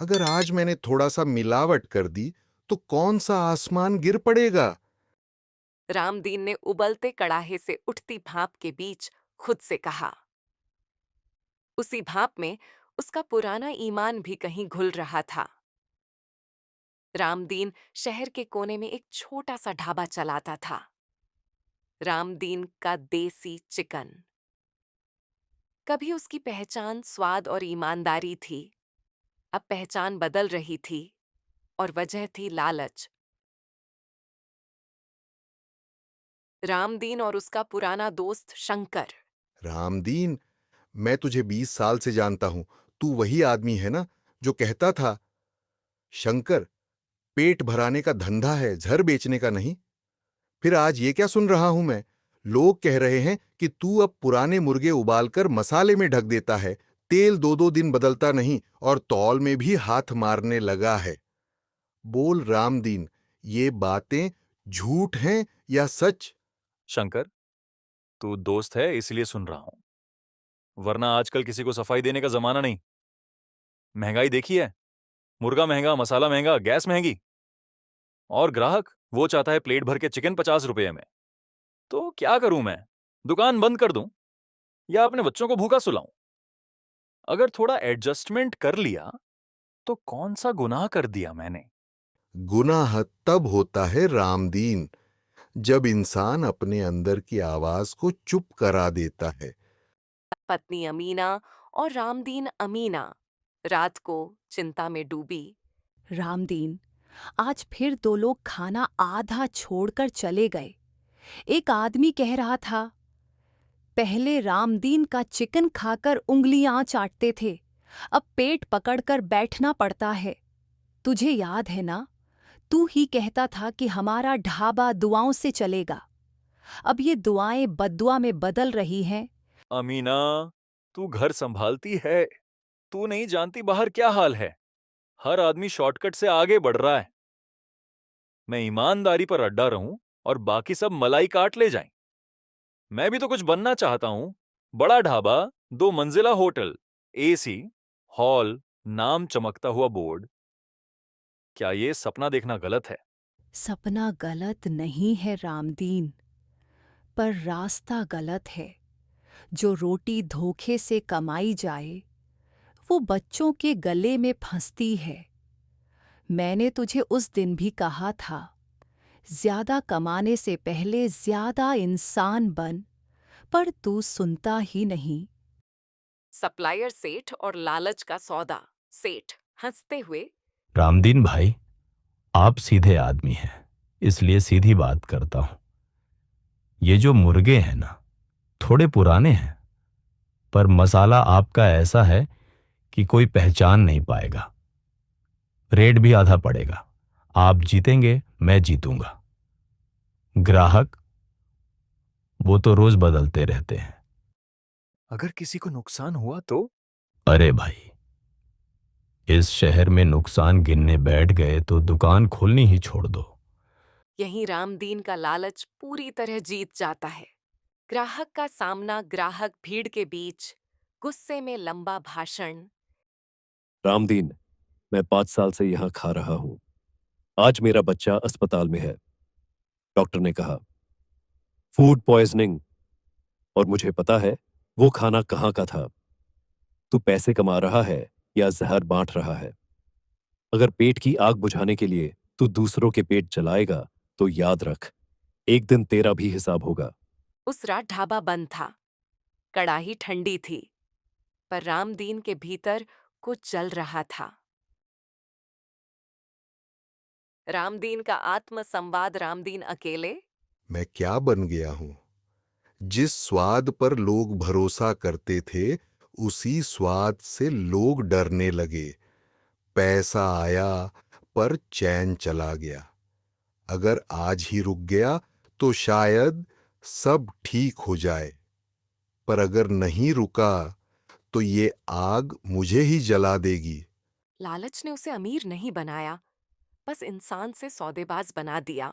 अगर आज मैंने थोड़ा सा मिलावट कर दी तो कौन सा आसमान गिर पड़ेगा। रामदीन ने उबलते कड़ाहे से उठती भाप के बीच खुद से कहा। उसी भाप में उसका पुराना ईमान भी कहीं घुल रहा था। रामदीन शहर के कोने में एक छोटा सा ढाबा चलाता था। रामदीन का देसी चिकन। कभी उसकी पहचान स्वाद और ईमानदारी थी। अब पहचान बदल रही थी और वजह थी लालच। रामदीन और उसका पुराना दोस्त शंकर। रामदीन, मैं तुझे 20 साल से जानता हूं। तू वही आदमी है ना जो कहता था, शंकर, पेट भराने का धंधा है, झर बेचने का नहीं। फिर आज ये क्या सुन रहा हूं मैं? लोग कह रहे हैं कि तू अब पुराने मुर्गे उबालकर मसाले में ढक देता है, तेल 2-2 दिन बदलता नहीं और तौल में भी हाथ मारने लगा है। बोल रामदीन, ये बातें झूठ हैं या सच? शंकर, तू दोस्त है इसलिए सुन रहा हूं, वरना आजकल किसी को सफाई देने का जमाना नहीं। महंगाई देखी है? मुर्गा महंगा, मसाला महंगा, गैस महंगी। और ग्राहक वो चाहता है प्लेट भर के चिकन 50 रुपये में। तो क्या करूं मैं? दुकान बंद कर दूं या अपने बच्चों को भूखा सुलाऊं? अगर थोड़ा एडजस्टमेंट कर लिया तो कौन सा गुनाह कर दिया मैंने? गुनाह तब होता है रामदीन, जब इंसान अपने अंदर की आवाज को चुप करा देता है। पत्नी अमीना और रामदीन अमीना रात को चिंता में डूबी। रामदीन, आज फिर दो लोग खाना आधा छोड़कर चले गए। एक आदमी कह रहा था, पहले रामदीन का चिकन खाकर उंगलियां चाटते थे, अब पेट पकड़कर बैठना पड़ता है। तुझे याद है ना, तू ही कहता था कि हमारा ढाबा दुआओं से चलेगा। अब ये दुआएं बद्दुआ में बदल रही हैं। अमीना, तू घर संभालती है, तू नहीं जानती बाहर क्या हाल है। हर आदमी शॉर्टकट से आगे बढ़ रहा है। मैं ईमानदारी पर अड्डा रहूं और बाकी सब मलाई काट ले जाएं। मैं भी तो कुछ बनना चाहता हूं। बड़ा ढाबा, 2 मंजिला होटल, एसी, हॉल, नाम चमकता हुआ बोर्ड। क्या ये सपना देखना गलत है? सपना गलत नहीं है रामदीन, पर रास्ता गलत है। जो रोटी धोखे से कमाई जाए, वो बच्चों के गले में फंसती है। मैंने तुझे उस दिन भी कहा था, ज्यादा कमाने से पहले ज्यादा इंसान बन, पर तू सुनता ही नहीं। सप्लायर सेठ और लालच का सौदा। सेठ हंसते हुए। रामदीन भाई, आप सीधे आदमी हैं, इसलिए सीधी बात करता हूं। ये जो मुर्गे हैं ना, थोड़े पुराने हैं, पर मसाला आपका ऐसा है कि कोई पहचान नहीं पाएगा। रेट भी आधा पड़ेगा। आप जीतेंगे, मैं जीतूंगा। ग्राहक, वो तो रोज बदलते रहते हैं। अगर किसी को नुकसान हुआ तो? अरे भाई, इस शहर में नुकसान गिनने बैठ गए तो दुकान खोलनी ही छोड़ दो। यहीं रामदीन का लालच पूरी तरह जीत जाता है। ग्राहक का सामना, ग्राहक भीड़ के बीच, गुस्से में लंबा भाषण। रामदीन, मैं 5 साल से यहाँ खा रहा हूँ। आज मेरा बच्चा अस्पताल में है। डॉक्टर ने कहा फूड पॉइजनिंग, और मुझे पता है वो खाना कहाँ का था। तू पैसे कमा रहा है या जहर बांट रहा है? अगर पेट की आग बुझाने के लिए तू दूसरों के पेट जलाएगा तो याद रख, एक दिन तेरा भी हिसाब होगा। उस रात ढाबा बंद था। कड़ाही ठंडी थी, पर रामदीन के भीतर कुछ जल रहा था। रामदीन का आत्म संवाद। रामदीन अकेले। मैं क्या बन गया हूं? जिस स्वाद पर लोग भरोसा करते थे, उसी स्वाद से लोग डरने लगे। पैसा आया, पर चैन चला गया। अगर आज ही रुक गया तो शायद सब ठीक हो जाए, पर अगर नहीं रुका तो ये आग मुझे ही जला देगी। लालच ने उसे अमीर नहीं बनाया, बस इंसान से सौदेबाज बना दिया।